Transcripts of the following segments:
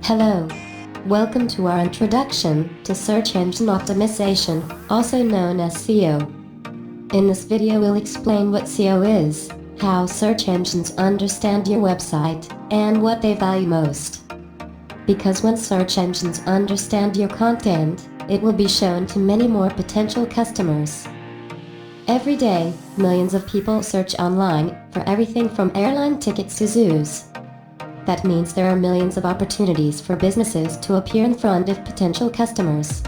Hello. Welcome to our introduction to search engine optimization, also known as SEO. In this video we'll explain what SEO is, how search engines understand your website, and what they value most. Because when search engines understand your content, it will be shown to many more potential customers. Every day, millions of people search online for everything from airline tickets to zoos. That means there are millions of opportunities for businesses to appear in front of potential customers.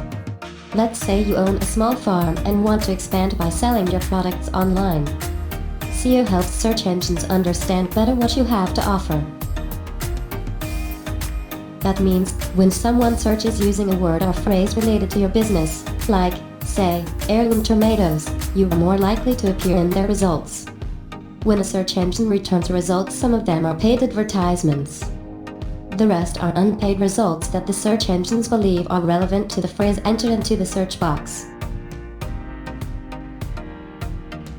Let's say you own a small farm and want to expand by selling your products online. SEO helps search engines understand better what you have to offer. That means, when someone searches using a word or phrase related to your business, like, say, heirloom tomatoes, you are more likely to appear in their results. When a search engine returns results, some of them are paid advertisements. The rest are unpaid results that the search engines believe are relevant to the phrase entered into the search box.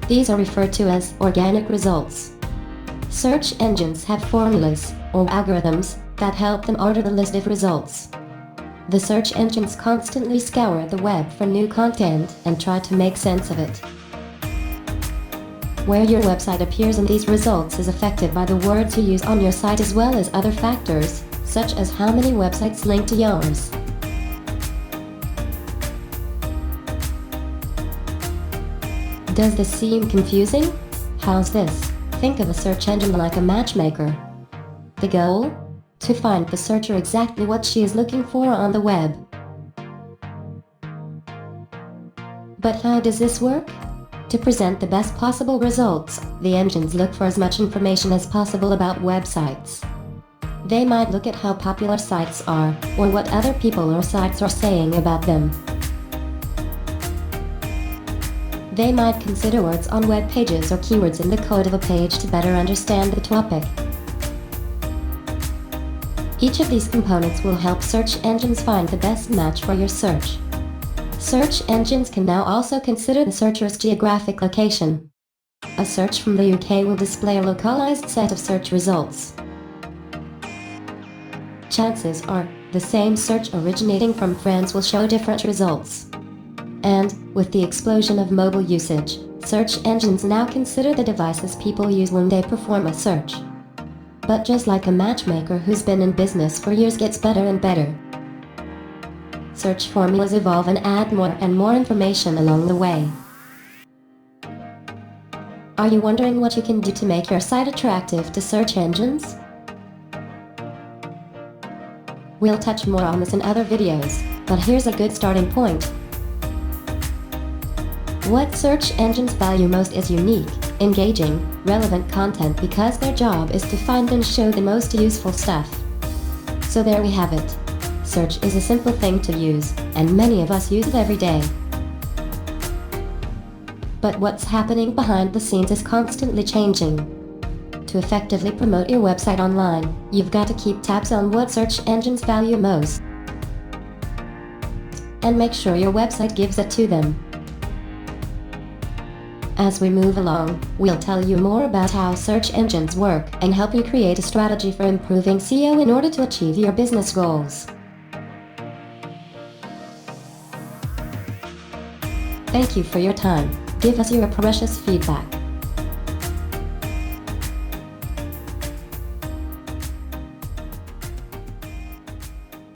These are referred to as organic results. Search engines have formulas, or algorithms, that help them order the list of results. The search engines constantly scour the web for new content and try to make sense of it. Where your website appears in these results is affected by the words you use on your site as well as other factors, such as how many websites link to yours. Does this seem confusing? How's this? Think of a search engine like a matchmaker. The goal? To find the searcher exactly what she is looking for on the web. But how does this work? To present the best possible results, the engines look for as much information as possible about websites. They might look at how popular sites are, or what other people or sites are saying about them. They might consider words on web pages or keywords in the code of a page to better understand the topic. Each of these components will help search engines find the best match for your search. Search engines can now also consider the searcher's geographic location. A search from the UK will display a localized set of search results. Chances are, the same search originating from France will show different results. And, with the explosion of mobile usage, search engines now consider the devices people use when they perform a search. But just like a matchmaker who's been in business for years gets better and better, search formulas evolve and add more and more information along the way. Are you wondering what you can do to make your site attractive to search engines? We'll touch more on this in other videos, but here's a good starting point. What search engines value most is unique, engaging, relevant content because their job is to find and show the most useful stuff. So there we have it. Search is a simple thing to use, and many of us use it every day. But what's happening behind the scenes is constantly changing. To effectively promote your website online, you've got to keep tabs on what search engines value most, and make sure your website gives it to them. As we move along, we'll tell you more about how search engines work and help you create a strategy for improving SEO in order to achieve your business goals. Thank you for your time. Give us your precious feedback.